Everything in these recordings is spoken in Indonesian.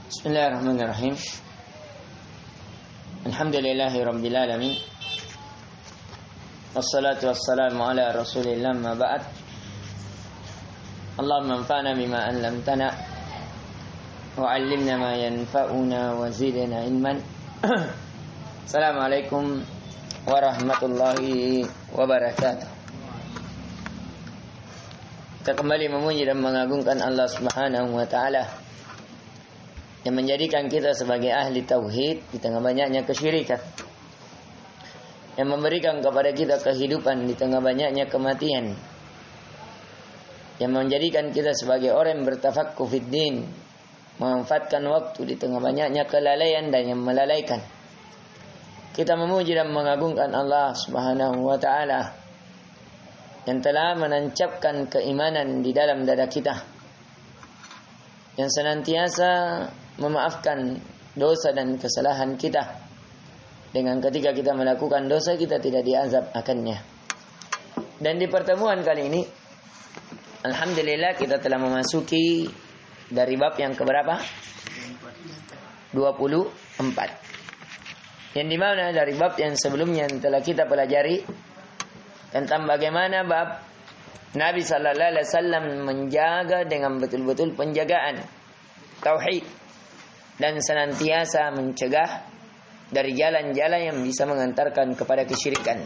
Bismillahirrahmanirrahim. Alhamdulillahirabbil alamin. Wassalatu wassalamu ala Rasulillah ma ba'd. Allahumma anfa'na bima 'allamtana wa 'allimna ma yanfa'una wa zidna ilman. Assalamualaikum warahmatullahi wabarakatuh. Kita kembali memuji dan mengagungkan Allah Subhanahu wa taala yang menjadikan kita sebagai ahli tauhid di tengah banyaknya kesyirikan, yang memberikan kepada kita kehidupan di tengah banyaknya kematian, yang menjadikan kita sebagai orang yang bertafaqquh fid din, memanfaatkan waktu di tengah banyaknya kelalaian dan yang melalaikan. Kita memuji dan mengagungkan Allah Subhanahu wa taala yang telah menancapkan keimanan di dalam dada kita, yang senantiasa memaafkan dosa dan kesalahan kita, dengan ketika kita melakukan dosa kita tidak diazab akannya. Dan di pertemuan kali ini alhamdulillah kita telah memasuki dari bab yang keberapa? 24. Yang dimana dari bab yang sebelumnya yang telah kita pelajari tentang bagaimana bab Nabi sallallahu alaihi wasallam menjaga dengan betul-betul penjagaan tauhid dan senantiasa mencegah dari jalan-jalan yang bisa mengantarkan kepada kesyirikan.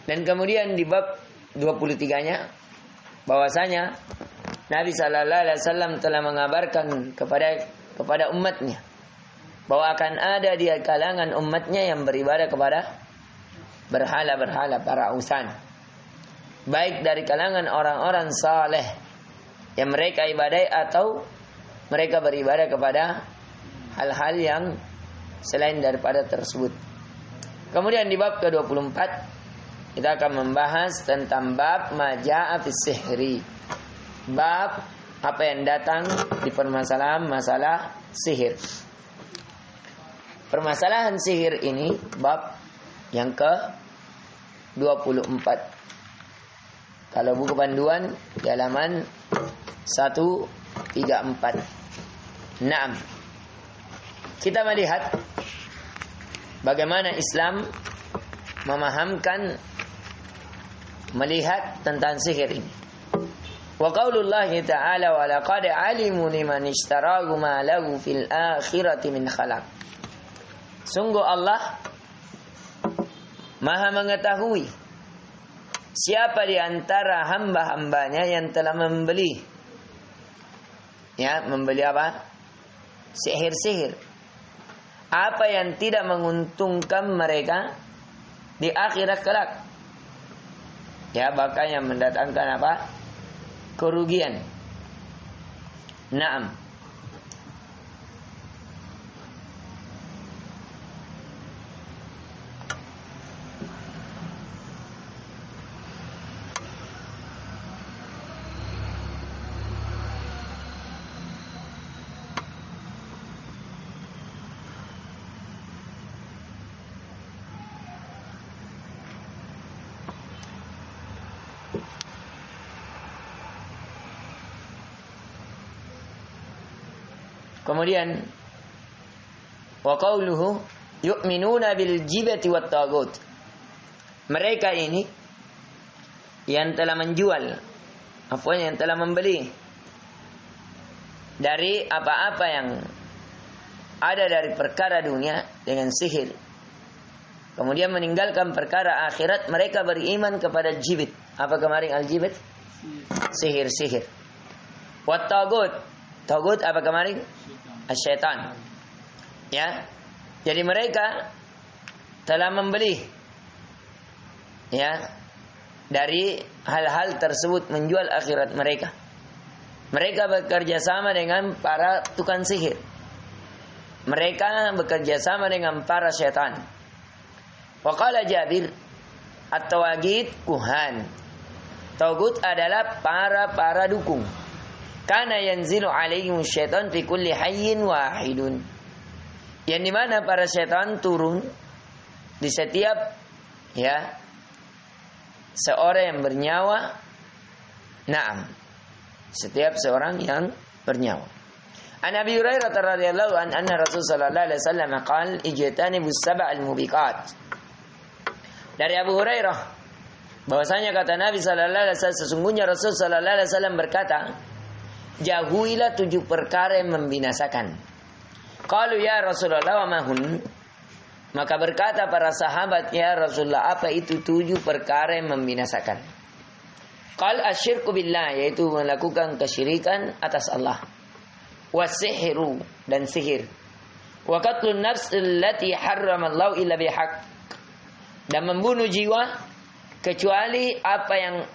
Dan kemudian di bab 23-nya bahwasanya Nabi sallallahu alaihi wasallam telah mengabarkan kepada umatnya bahwa akan ada di kalangan umatnya yang beribadah kepada berhala-berhala, para ausan, baik dari kalangan orang-orang saleh yang mereka ibadai atau mereka beribadah kepada hal-hal yang selain daripada tersebut. Kemudian di bab ke-24 kita akan membahas tentang bab maja'a fis sihri. Bab apa yang datang di permasalahan masalah sihir. Permasalahan sihir ini bab yang ke-24. Kalau buku panduan di halaman 134. Naam. Kita melihat bagaimana Islam memahamkan, melihat tentang sihir ini. Wa qaulullahi ta'ala wa laqad 'alimu liman ishtarahu ma lahu fil akhirati min khalaq. Sungguh Allah Maha mengetahui siapa di antara hamba-hambanya yang telah membeli. Ya, membeli apa? Sihir-sihir. Apa yang tidak menguntungkan mereka di akhirat kelak. Ya, bahkan yang mendatangkan apa? Kerugian. Naam. Kemudian wa qauluhu yu'minuna bil jibati wat tagut. Mereka ini yang telah menjual, yang telah membeli dari apa-apa yang ada dari perkara dunia dengan sihir, kemudian meninggalkan perkara akhirat, mereka beriman kepada jibit. Apa kemarin al-jibit? Sihir-sihir. Wat tagut. Tagut apa kemarin? Syaitan. Ya. Jadi mereka telah membeli ya dari hal-hal tersebut, menjual akhirat mereka. Mereka bekerja sama dengan para tukang sihir. Mereka bekerja sama dengan para syaitan. Wa qala Jabir, at-tawagid kuhan. Tagut adalah para dukung. Kana yanzilu alaihim syaitan fi kulli hayyin wahidun. Yang dimana para syaitan turun di setiap ya seorang yang bernyawa. Naam. Setiap seorang yang bernyawa. An Abi Hurairah radhiyallahu anna Rasul sallallahu alaihi wasallam qala ijtanibus sab'al mubiqat. Dari Abu Hurairah bahwasanya kata Nabi sallallahu alaihi wasallam, sesungguhnya Rasul sallallahu alaihi wasallam berkata, jauhilah 7 perkara yang membinasakan. Qalu ya Rasulullah wa mahun? Maka berkata para sahabat, ya Rasulullah, apa itu 7 perkara yang membinasakan? Qal asyirku billah, yaitu melakukan kesyirikan atas Allah. Wasihru, dan sihir. Wa qatlun nafs allati harramallahu illa bihaq, dan membunuh jiwa kecuali apa yang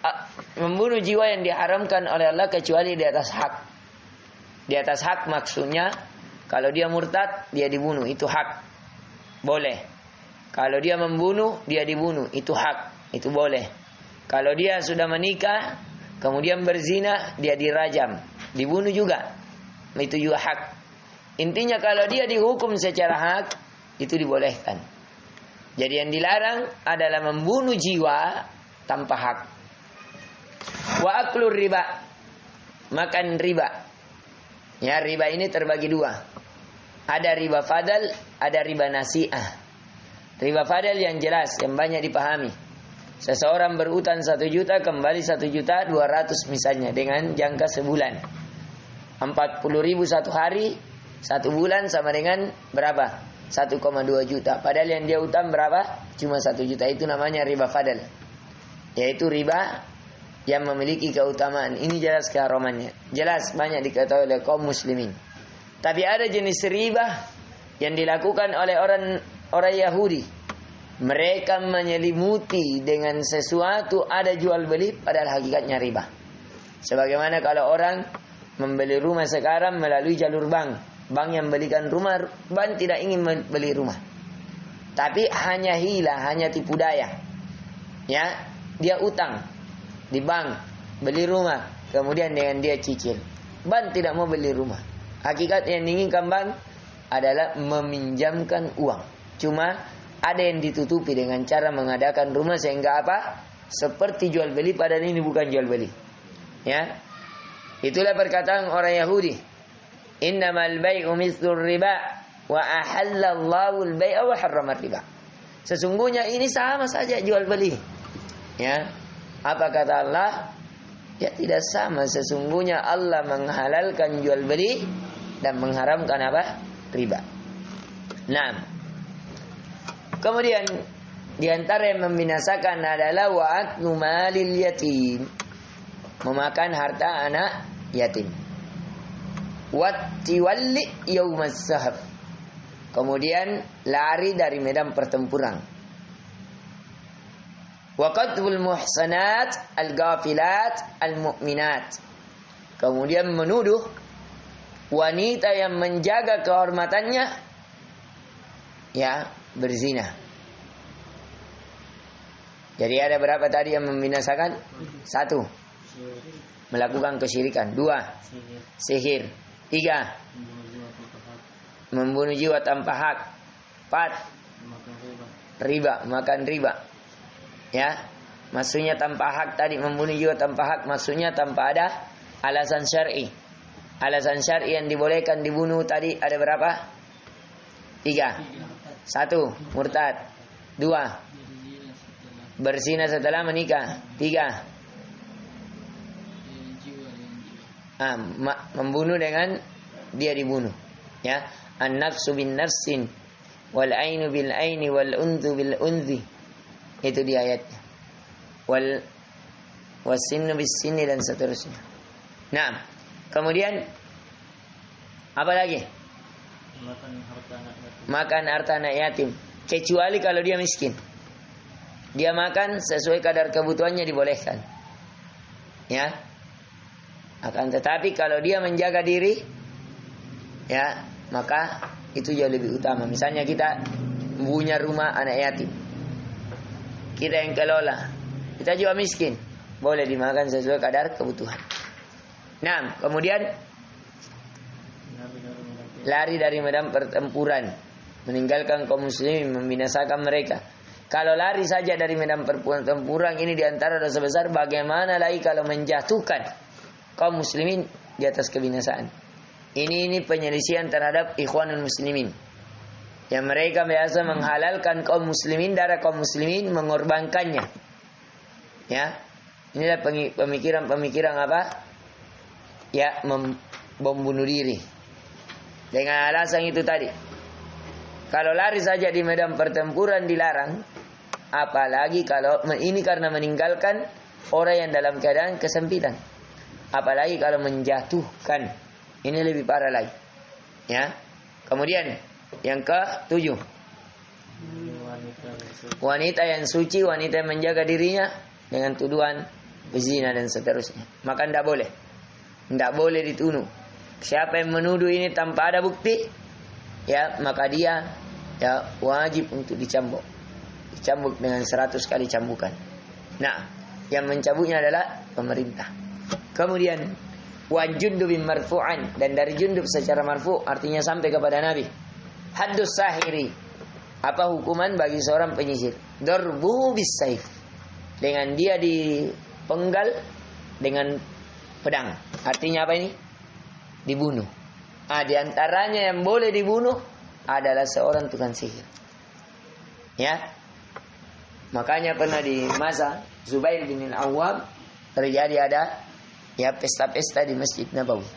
membunuh jiwa yang diharamkan oleh Allah kecuali di atas hak. Di atas hak maksudnya kalau dia murtad dia dibunuh, itu hak, boleh. Kalau dia membunuh dia dibunuh, itu hak, itu boleh. Kalau dia sudah menikah kemudian berzina dia dirajam, dibunuh juga, itu juga hak. Intinya kalau dia dihukum secara hak itu dibolehkan. Jadi yang dilarang adalah membunuh jiwa tanpa hak. Wa aklur riba, makan riba. Ya, riba ini terbagi 2. Ada riba fadal, ada riba nasi'ah. Riba fadal yang jelas, yang banyak dipahami. Seseorang berutang 1 juta, kembali 1.200.000 misalnya, dengan jangka sebulan. 40.000 1 hari, 1 bulan sama dengan berapa? 1,2 juta. Padahal yang dia utang berapa? Cuma 1 juta. Itu namanya riba fadal, yaitu riba yang memiliki keutamaan. Ini jelas keharamannya, jelas banyak diketahui oleh kaum muslimin. Tapi ada jenis riba yang dilakukan oleh orang Yahudi. Mereka menyelimuti dengan sesuatu, ada jual beli, padahal hakikatnya riba. Sebagaimana kalau orang membeli rumah sekarang melalui jalur bank. Bank yang belikan rumah, bank tidak ingin beli rumah, tapi hanya hila, hanya tipu daya. Ya, dia utang di bank, beli rumah, kemudian dengan dia cicil. Bank tidak mau beli rumah. Hakikat yang diinginkan bank adalah meminjamkan uang. Cuma ada yang ditutupi dengan cara mengadakan rumah sehingga apa? Seperti jual beli, padahal ini bukan jual beli. Ya, itulah perkataan orang Yahudi. Innamal bai'u mithlur riba wa ahallallahu al-bai'a wa harrama riba. Sesungguhnya ini sama saja jual beli. Ya. Apa kata Allah? Ya, tidak sama. Sesungguhnya Allah menghalalkan jual beli dan mengharamkan apa? Riba. Nah. Kemudian di antara yang membinasakan adalah wa'aklu malil yatim, memakan harta anak yatim. Wattiwalli yaumas sahab, kemudian lari dari medan pertempuran. Wa qadful muhsanat al-ghafilat al-mu'minat, kemudian menuduh wanita yang menjaga kehormatannya, ya, berzina. Jadi ada berapa tadi yang membinasakan? 1, melakukan kesyirikan. 2, sihir. 3, membunuh jiwa tanpa hak. 4, riba, makan riba. Ya, maksudnya tanpa hak tadi, membunuh jiwa tanpa hak, maksudnya tanpa ada alasan syar'i. Alasan syar'i yang dibolehkan dibunuh tadi ada berapa? 3. 1, murtad. 2, berzina setelah menikah. 3, membunuh dengan dia dibunuh. Ya, an-nafsu bin nafsin wal ainu bil aini wal unthu bil unthi. Itu di ayatnya. Wasinnu bis sinni dan seterusnya. Nah, kemudian apa lagi? Makan harta anak yatim. Kecuali kalau dia miskin. Dia makan sesuai kadar kebutuhannya dibolehkan. Ya. Akan tetapi kalau dia menjaga diri, ya, maka itu jauh lebih utama. Misalnya kita punya rumah anak yatim, kita yang kelola, kita juga miskin, boleh dimakan sesuai kadar kebutuhan. Nah, kemudian lari dari medan pertempuran, meninggalkan kaum muslimin, membinasakan mereka. Kalau lari saja dari medan pertempuran ini diantara dosa besar, bagaimana lagi kalau menjatuhkan kaum muslimin di atas kebinasaan? Ini penyelisihan terhadap ikhwanul muslimin. Yang mereka biasa menghalalkan kaum muslimin, darah kaum muslimin, mengorbankannya. Ya. Inilah pemikiran-pemikiran apa? Ya, bom bunuh diri. Dengan alasan itu tadi. Kalau lari saja di medan pertempuran dilarang, apalagi kalau ini karena meninggalkan orang yang dalam keadaan kesempitan. Apalagi kalau menjatuhkan. Ini lebih parah lagi. Ya. Kemudian yang ke-7. Wanita yang suci, wanita yang menjaga dirinya dengan tuduhan berzina dan seterusnya. Maka tidak boleh. Tidak boleh dituduh. Siapa yang menuduh ini tanpa ada bukti, ya, maka dia ya wajib untuk dicambuk. Dicambuk dengan 100 kali cambukan. Nah, yang mencabutnya adalah pemerintah. Kemudian wan jundubin marfu'an, dan dari jundub secara marfu' artinya sampai kepada Nabi. Haddus sahiri, apa hukuman bagi seorang penyihir? Darbu bis saif, dengan dia dipenggal dengan pedang. Artinya apa ini? Dibunuh. Di antaranya yang boleh dibunuh adalah seorang tukang sihir. Ya. Makanya pernah di masa Zubair bin Al-Awwam terjadi ada ya pesta-pesta di Masjid Nabawi.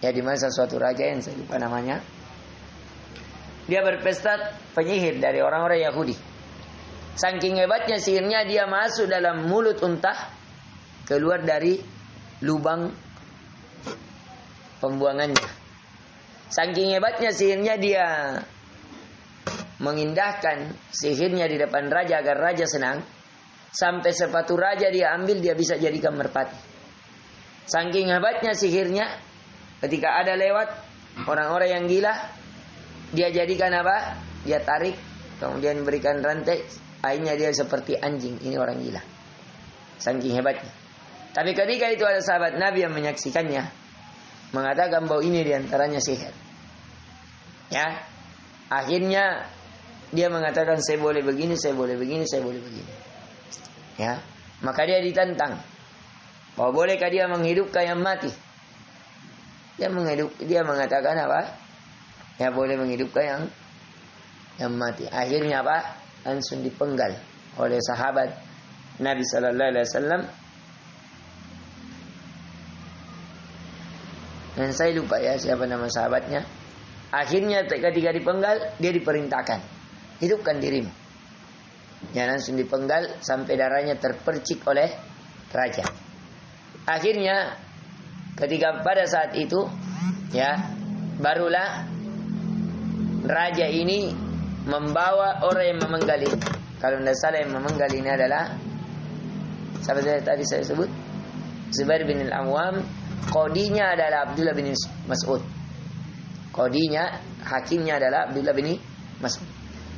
Ya, di masa suatu raja yang saya lupa namanya. Dia berpesta penyihir dari orang-orang Yahudi. Saking hebatnya sihirnya, dia masuk dalam mulut unta, keluar dari lubang pembuangannya. Saking hebatnya sihirnya, dia mengindahkan sihirnya di depan raja agar raja senang. Sampai sepatu raja dia ambil, dia bisa jadikan merpati. Saking hebatnya sihirnya, ketika ada lewat orang-orang yang gila, dia jadikan apa? Dia tarik, kemudian berikan rantai, akhirnya dia seperti anjing. Ini orang gila. Saking hebatnya. Tapi ketika itu ada sahabat Nabi yang menyaksikannya, mengatakan bahwa ini diantaranya sihir. Ya, akhirnya dia mengatakan, saya boleh begini, saya boleh begini, saya boleh begini. Ya, maka dia ditantang. Bahwa bolehkah dia menghidupkan yang mati? Dia mengatakan apa? Ya, boleh menghidupkan yang mati. Akhirnya apa? Langsung dipenggal oleh sahabat Nabi sallallahu alaihi wasallam. Dan saya lupa ya siapa nama sahabatnya. Akhirnya ketika dipenggal, dia diperintahkan, hidupkan dirimu. Ya, langsung dipenggal sampai darahnya terpercik oleh raja. Akhirnya ketika pada saat itu, ya, barulah raja ini membawa orang yang memenggal ini. Kalau tidak salah yang memenggal ini adalah siapa tadi saya sebut? Zubair bin Al-Awwam. Qadinya adalah Abdullah bin Mas'ud. Qadinya, hakimnya adalah Abdullah bin Mas'ud.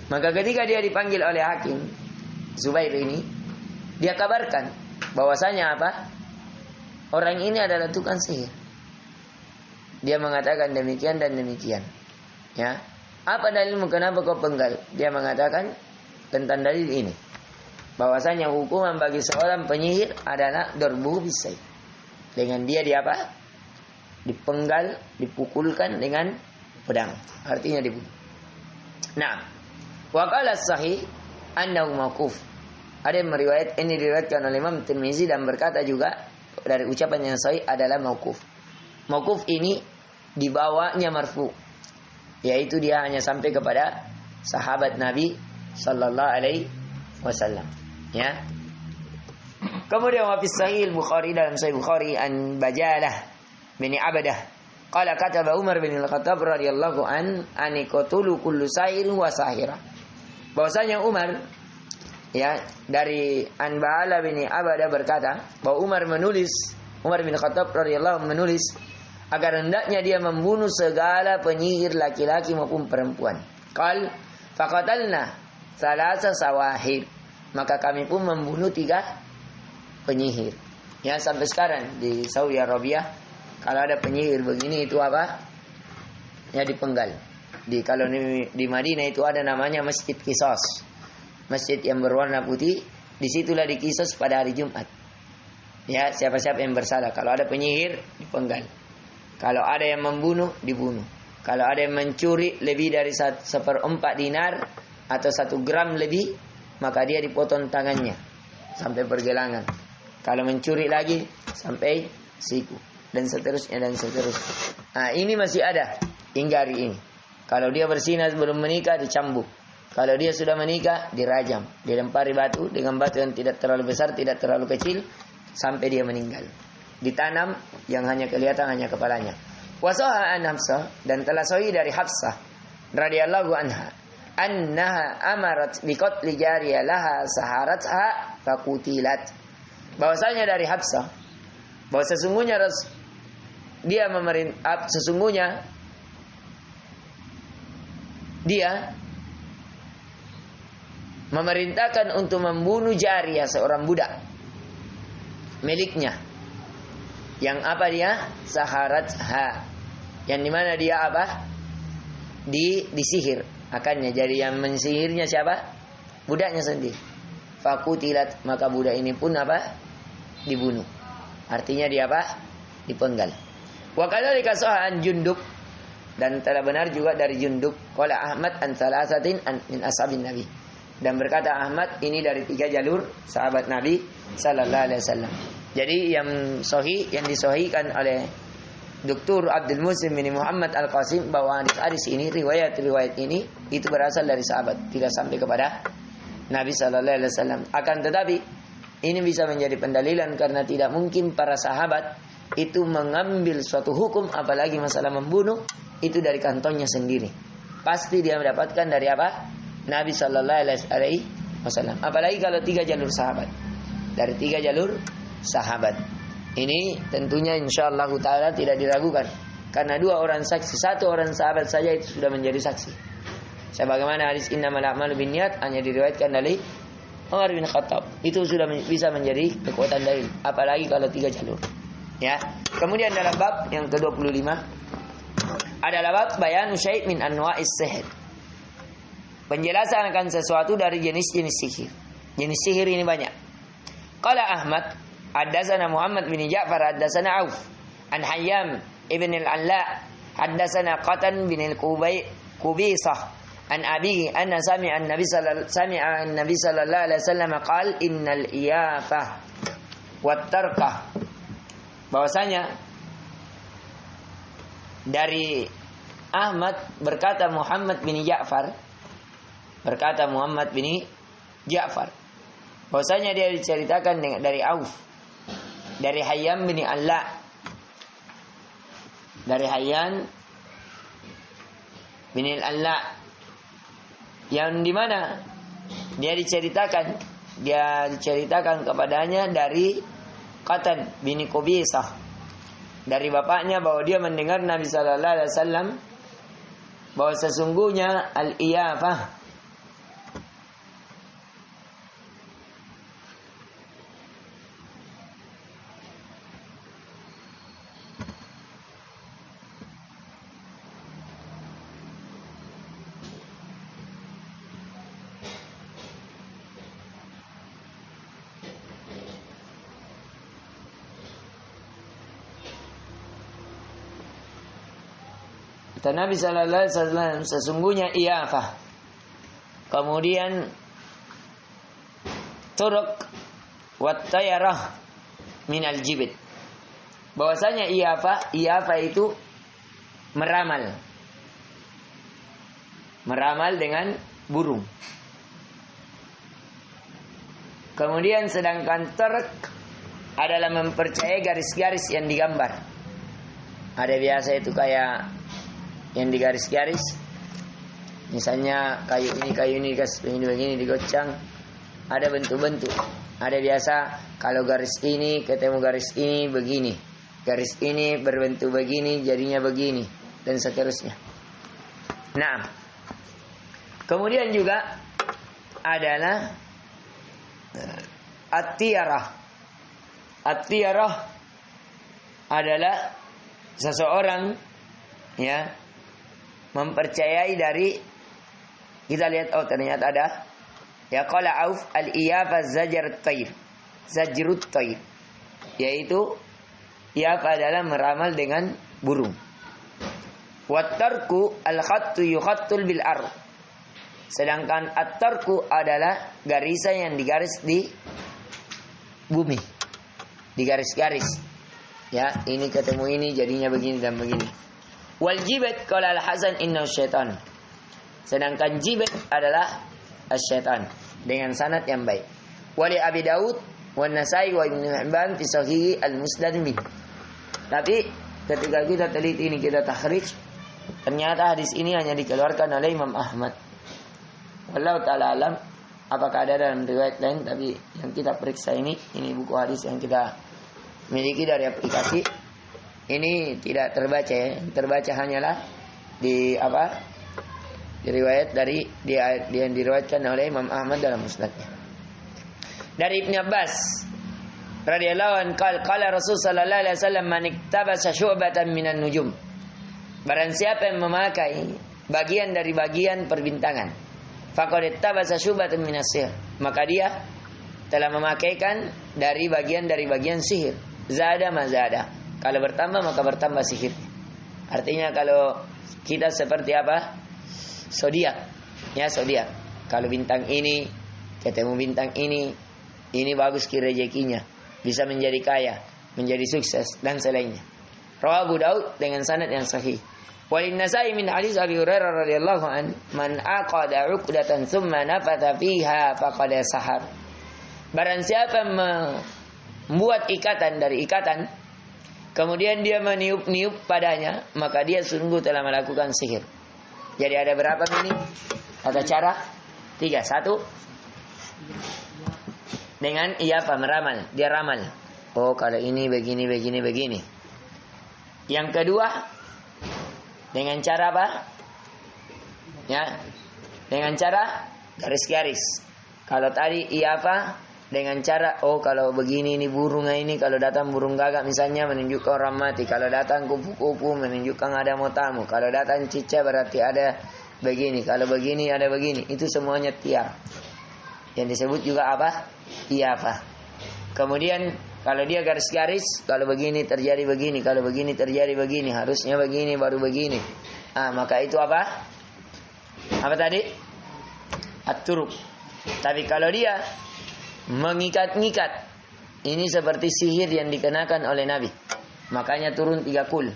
Maka ketika dia dipanggil oleh hakim Zubair ini, dia kabarkan bahwasanya apa? Orang ini adalah tukang sihir. Dia mengatakan demikian dan demikian. Ya. Apa dalilmu kenapa kau penggal? Dia mengatakan tentang dalil ini. Bahwasanya hukuman bagi seorang penyihir adalah darbu bisayf. Dengan dia apa? Dipenggal, dipukulkan dengan pedang. Artinya dibunuh. Nah, wa qala sahih annahu mauquf. Ada yang meriwayat, ini diriwayatkan oleh Imam Tirmizi dan berkata juga dari ucapan yang sahih adalah mauquf. Mauquf ini dibawanya marfu, yaitu dia hanya sampai kepada sahabat Nabi sallallahu alaihi wasallam. Ya. Kemudian wa fi sahih Bukhari, dalam sahih Bukhari, an Bajalah bin Abadah qala kataba Umar bin Al-Khattab radhiyallahu an qatulu kullu sahir wa sahira. Bahwasanya Umar, ya, dari Anba'ala bin Abadah berkata bahwa Umar bin Khattab radhiyallahu menulis agar hendaknya dia membunuh segala penyihir laki-laki maupun perempuan. Qal faqatalna salasa sawahir, maka kami pun membunuh 3 penyihir. Ya, sampai sekarang di Saudi Arabia kalau ada penyihir begini itu apa? Ya, dipenggal. Kalau di Madinah itu ada namanya Masjid Qisas. Masjid yang berwarna putih, disitulah dikisas pada hari Jumat. Ya, siapa-siapa yang bersalah, kalau ada penyihir dipenggal. Kalau ada yang membunuh, dibunuh. Kalau ada yang mencuri lebih dari 1/4 dinar atau 1 gram lebih, maka dia dipotong tangannya sampai pergelangan. Kalau mencuri lagi sampai siku, dan seterusnya dan seterusnya. Nah, ini masih ada hingga hari ini. Kalau dia berzina sebelum menikah, dicambuk. Kalau dia sudah menikah, dirajam, dilempari batu dengan batu yang tidak terlalu besar, tidak terlalu kecil, sampai dia meninggal. Ditanam yang hanya kelihatan hanya kepalanya. Wasaha an Hafsah, dan telah sahih dari Hafsah radhiyallahu anha, annaha amarat biqatli jariyah laha saharatha faqutilat. Bahwasanya dari Hafsah, bahwa sesungguhnya dia memerintahkan untuk membunuh jariyah, seorang budak miliknya. Yang apa dia? Saharatha. Yang dimana dia apa? Disihir akannya. Jadi yang mensihirnya siapa? Budaknya sendiri. Fakutilat, maka budak ini pun apa? Dibunuh. Artinya dia apa? Dipenggal. Wa kadzalika sahan Jundub, dan telah benar juga dari Jundub. Qala Ahmad an thalathatin min ashabin Nabi. Dan berkata Ahmad, ini dari 3 jalur sahabat Nabi sallallahu alaihi wasallam. Jadi yang sahih, yang disahihkan oleh Dr. Abdul Muslim bin Muhammad Al-Qasim, bahwa hadis ini, riwayat ini itu berasal dari sahabat, tidak sampai kepada Nabi sallallahu alaihi wasallam. Akan tetapi ini bisa menjadi pendalilan karena tidak mungkin para sahabat itu mengambil suatu hukum, apalagi masalah membunuh, itu dari kantongnya sendiri. Pasti dia mendapatkan dari apa? Nabi sallallahu alaihi wasallam. Apalagi kalau 3 jalur sahabat. Dari 3 jalur sahabat. Ini tentunya insyaallah taala tidak diragukan. Karena 2 orang saksi, 1 orang sahabat saja itu sudah menjadi saksi. Sebagaimana hadis innamal a'malu binniyat hanya diriwayatkan dari Umar bin Khattab. Itu sudah bisa menjadi kekuatan dalil. Apalagi kalau 3 jalur. Ya. Kemudian dalam bab yang ke-25 adalah bab bayan syai' min anwa'is sihr. Penjelasan akan sesuatu dari jenis-jenis sihir. Jenis sihir ini banyak. Qala Ahmad, haddatsana Muhammad bin Ja'far, haddatsana Auf an Hayyam ibn al-Alla, haddatsana Qatan bin al-Qubisah an abihi anna sami'a an-nabi sallallahu alaihi wasallam qala innal iyafah wat tarqah. Bahwasanya dari Ahmad berkata Muhammad bin Ja'far, bahwasanya dia diceritakan dari Auf, dari Hayyam bin Alla, yang dimana dia diceritakan kepadanya dari Qatan bin Qubisah, dari bapaknya, bahwa dia mendengar Nabi sallallahu alaihi wasallam bahwa sesungguhnya al-iyafah, Nabi sallallahu alaihi wasallam sesungguhnya iyafah, kemudian turuk wat tayarah minal jibit. Bahwasanya iyafah itu meramal dengan burung. Kemudian sedangkan turuk adalah mempercayai garis-garis yang digambar. Ada biasa itu kayak yang digaris-garis, misalnya kayu ini begini digocang, ada bentuk-bentuk. Ada biasa kalau garis ini ketemu garis ini begini, garis ini berbentuk begini jadinya begini, dan seterusnya. Nah, kemudian juga adalah at-tiyarah. At-tiyarah adalah seseorang ya mempercayai dari, kita lihat, oh ternyata ada ya, qala Auf al-iyafa zajrut tayr, yaitu iyaf adalah meramal dengan burung. Wat-tarku al-khattu yukhattul bil ard. Sedangkan at-tarku adalah garisan yang digaris di bumi. Digaris-garis. Ya, ini ketemu ini jadinya begini dan begini. Wal jibat qala al-Hasan innahu syaitan. Sedangkan jibat adalah asy-syaitan dengan sanad yang baik. Wali Abi Daud wa Nasai wa Ibnu Hibban fi Sahih al-Musnad min. Tapi ketika kita teliti ini kita takhrij, ternyata hadis ini hanya dikeluarkan oleh Imam Ahmad. Wallahu taala alam apakah ada dalam riwayat lain, tapi yang kita periksa ini buku hadis yang kita miliki dari aplikasi. Ini tidak terbaca ya. Yang terbaca hanyalah di riwayat dari yang diriwayatkan oleh Imam Ahmad dalam musnadnya. Dari Ibnu Abbas radhiyallahu anhu qala Rasul sallallahu alaihi wasallam man iktabasa syu'batan minan nujum. Barang siapa yang memakai bagian dari bagian perbintangan, faqad iktabasa syu'batan minas sihr, maka dia telah memakaikan dari bagian sihir. Zada mazada. Kalau bertambah maka bertambah sihir. Artinya kalau kita seperti zodiak. Ya, zodiak. Kalau bintang ini ketemu bintang ini bagus rezekinya, bisa menjadi kaya, menjadi sukses dan selainnya. Rawahu Abu Daud dengan sanad yang sahih. Walin Nasai min hadis Abi Hurairah radhiyallahu an man aqada 'uqdatan thumma nafatha fiha faqad sahar. Barang siapa membuat ikatan dari ikatan, kemudian dia meniup-niup padanya, maka dia sungguh telah melakukan sihir. Jadi ada berapa ini? Ada cara 3. 1 dengan meramal, dia ramal. Oh, kalau ini begini. Yang kedua dengan cara apa? Ya, dengan cara garis-garis. Kalau tadi dengan cara kalau begini ini burungnya ini, kalau datang burung gagak misalnya menunjukkan orang mati, kalau datang kupu-kupu menunjukkan ada mau tamu, kalau datang cicak berarti ada begini, kalau begini ada begini. Itu semuanya tiar. Yang disebut juga Kemudian kalau dia garis-garis, kalau begini terjadi begini, kalau begini terjadi begini, harusnya begini baru begini. Maka itu apa tadi? At-turuk. Tapi kalau dia mengikat-ngikat, ini seperti sihir yang dikenakan oleh Nabi. Makanya turun 3 kul.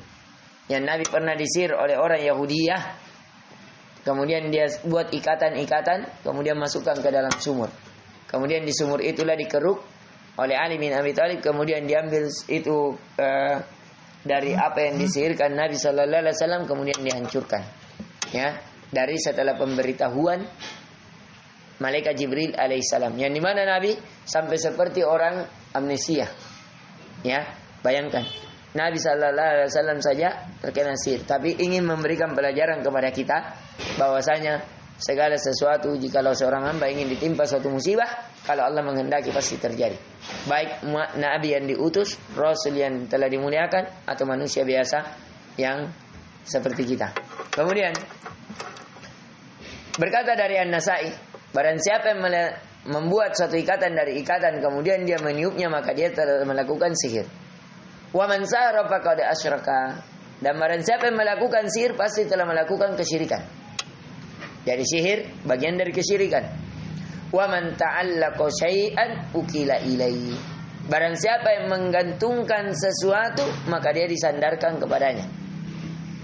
Yang Nabi pernah disihir oleh orang Yahudiyah. Kemudian dia buat ikatan-ikatan, kemudian masukkan ke dalam sumur. Kemudian di sumur itulah dikeruk oleh Ali bin Abi Thalib, kemudian diambil itu dari apa yang disihirkan Nabi sallallahu alaihi wasallam, kemudian dihancurkan. Ya, dari setelah pemberitahuan malaikat Jibril alaihissalam, yang dimana Nabi sampai seperti orang amnesia. Ya, bayangkan Nabi sallallahu alaihi wasallam saja terkena sihir, tapi ingin memberikan pelajaran kepada kita bahwasanya segala sesuatu jikalau seorang hamba ingin ditimpa suatu musibah, kalau Allah menghendaki pasti terjadi. Baik Nabi yang diutus, Rasul yang telah dimuliakan, atau manusia biasa yang seperti kita. Kemudian berkata dari An-Nasai, barang siapa yang membuat suatu ikatan dari ikatan, kemudian dia meniupnya, maka dia telah melakukan sihir. Wa man sahara faqad asyraka. Dan barang siapa yang melakukan sihir pasti telah melakukan kesyirikan. Jadi sihir bagian dari kesyirikan. Wa man ta'allaqa syai'an ukila ilaihi. Barang siapa yang menggantungkan sesuatu, maka dia disandarkan kepadanya.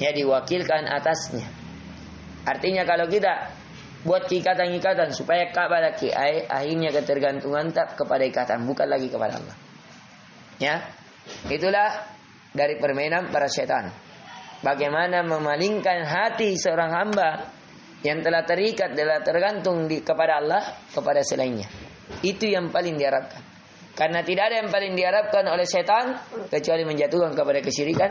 Ya, diwakilkan atasnya. Artinya kalau kita buat ikatan-ikatan supaya Ka'bah lagi, akhirnya ketergantungan tak kepada ikatan, bukan lagi kepada Allah. Ya, itulah dari permainan para setan. Bagaimana memalingkan hati seorang hamba yang telah terikat, telah tergantung kepada Allah, kepada selainnya. Itu yang paling diharapkan. Karena tidak ada yang paling diharapkan oleh setan kecuali menjatuhkan kepada kesyirikan,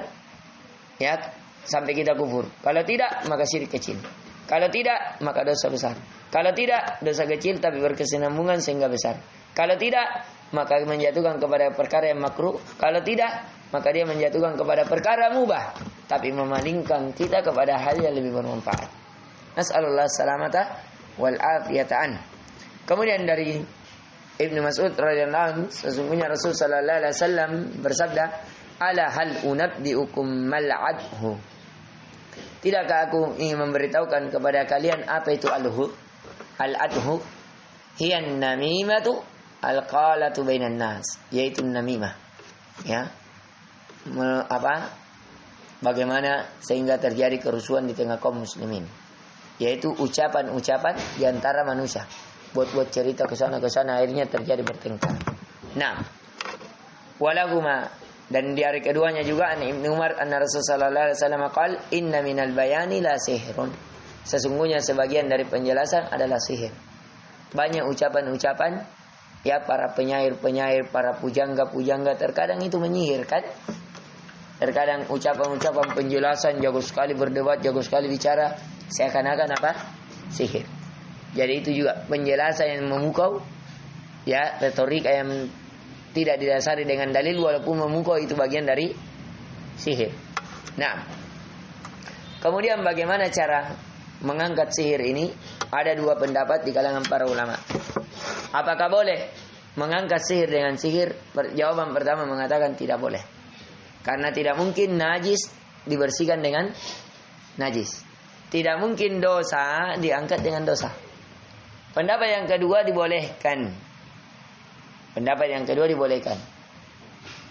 ya, sampai kita kufur. Kalau tidak, maka syirik kecil. Kalau tidak, maka dosa besar. Kalau tidak, dosa kecil tapi berkesinambungan sehingga besar. Kalau tidak, maka menjatuhkan kepada perkara yang makruh. Kalau tidak, maka dia menjatuhkan kepada perkara mubah, tapi memalingkan kita kepada hal yang lebih bermanfaat. Nas'alullah salamata wal afiyatan. Kemudian dari Ibnu Mas'ud radhiyallahu anhu, sesungguhnya Rasul sallallahu alaihi wasallam bersabda, ala hal unabbiukum mal'adhu. Tidakkah aku ingin memberitahukan kepada kalian apa itu al-adhu? Al-adhu hiya namimatu al-qalatu bainan nas, yaitu namimah. Ya. Bagaimana sehingga terjadi kerusuhan di tengah kaum muslimin, yaitu ucapan-ucapan di antara manusia, buat cerita ke sana akhirnya terjadi bertengkar. Nah, walahuma, dan di hari keduanya juga an Ibnu Umar anna Rasulullah sallallahu alaihi wasallam qala inna minal bayani la sihrun, sesungguhnya sebagian dari penjelasan adalah sihir. Banyak ucapan-ucapan ya para penyair, para pujangga terkadang itu menyihir kan. Terkadang ucapan-ucapan penjelasan jago sekali berdebat, jago sekali bicara, seakan-akan apa? Sihir. Jadi itu juga penjelasan yang memukau, ya, retorika yang tidak didasari dengan dalil walaupun memukau itu bagian dari sihir. Nah, kemudian bagaimana cara mengangkat sihir ini? Ada dua pendapat di kalangan para ulama. Apakah boleh mengangkat sihir dengan sihir? Jawaban pertama mengatakan tidak boleh. Karena tidak mungkin najis dibersihkan dengan najis. Tidak mungkin dosa diangkat dengan dosa. Pendapat yang kedua dibolehkan.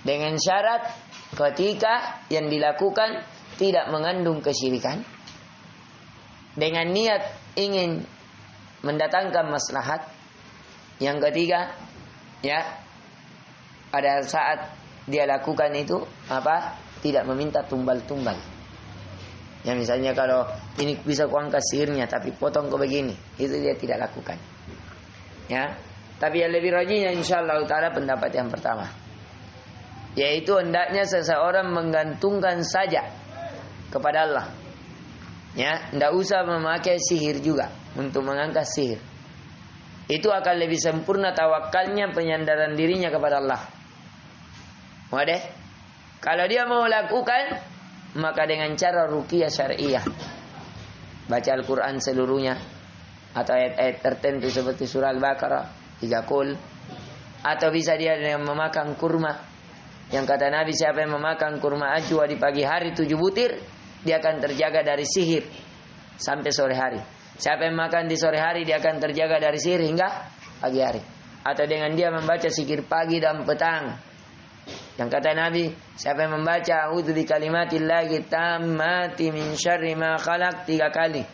Dengan syarat ketika yang dilakukan tidak mengandung kesyirikan. Dengan niat ingin mendatangkan maslahat. Yang ketiga, ya, pada saat dia lakukan itu tidak meminta tumbal-tumbal. Ya, misalnya kalau ini bisa kuangkat sihirnya tapi potong ke begini, itu dia tidak lakukan. Ya, tapi yang lebih rajinnya insyaallah taala pendapat yang pertama, yaitu hendaknya seseorang menggantungkan saja kepada Allah. Ya, tidak usah memakai sihir juga untuk mengangkat sihir. Itu akan lebih sempurna tawakalnya, penyandaran dirinya kepada Allah. Wadah. Kalau dia mau lakukan, maka dengan cara ruqyah syariah. Baca Al-Quran seluruhnya, atau ayat-ayat tertentu seperti surah Al-Baqarah, 3 kul. Atau bisa dia dengan memakan kurma. Yang kata Nabi, siapa yang memakan kurma ajwa di pagi hari 7 butir, dia akan terjaga dari sihir sampai sore hari. Siapa yang makan di sore hari, dia akan terjaga dari sihir hingga pagi hari. Atau dengan dia membaca zikir pagi dan petang. Yang kata Nabi, siapa yang membaca a'udzu bikalimatillahi tammati min syarri ma khalaq 3 kali.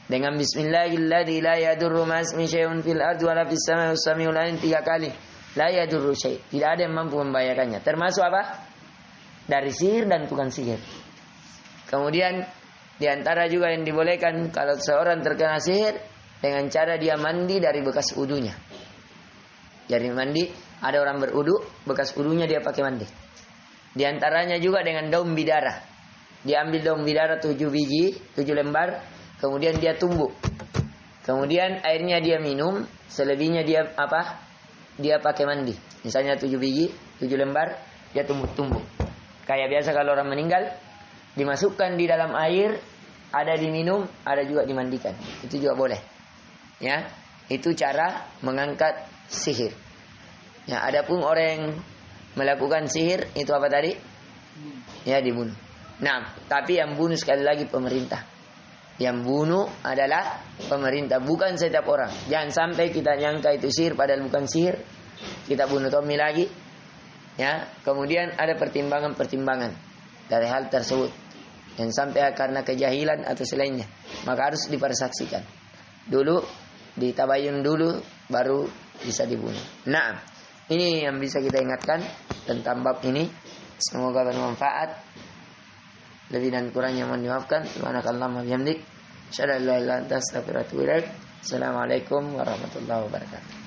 Dengan bismillahilladzi la yadurru ma ismihi syai'un fil ardi wa la fis samai was-sami'ul 'alim 3 kali. La yadurru syai', tidak ada yang mampu membahayakannya. Termasuk apa? Dari sihir dan bukan sihir. Kemudian di antara juga yang dibolehkan kalau seorang terkena sihir dengan cara dia mandi dari bekas wudunya. Jadi mandi, ada orang berudu, bekas wudunya dia pakai mandi. Di antaranya juga dengan daun bidara. Dia ambil daun bidara 7 biji, 7 lembar, kemudian dia tumbuk. Kemudian airnya dia minum, selebihnya dia Dia pakai mandi. Misalnya 7 biji, 7 lembar, dia tumbuk-tumbuk. Kayak biasa kalau orang meninggal, dimasukkan di dalam air, ada diminum, ada juga dimandikan. Itu juga boleh. Ya, itu cara mengangkat sihir. Ya, adapun orang yang melakukan sihir itu apa tadi? Ya, dibunuh. Nah, tapi yang bunuh sekali lagi pemerintah. Yang bunuh adalah pemerintah, bukan setiap orang. Jangan sampai kita nyangka itu sihir padahal bukan sihir. Kita bunuh Tommy lagi. Ya, kemudian ada pertimbangan-pertimbangan dari hal tersebut. Yang sampai karena kejahilan atau selainnya, maka harus dipersaksikan. Dulu ditabayun dulu baru bisa dibunuh. Nah, ini yang bisa kita ingatkan tentang bab ini. Semoga bermanfaat. Lebih dan kurangnya mohon dimaafkan. Subhanakallahumma bihamdik, asyhadu an la ilaha illa anta astaghfiruka wa atubu ilaik. Assalamualaikum warahmatullahi wabarakatuh.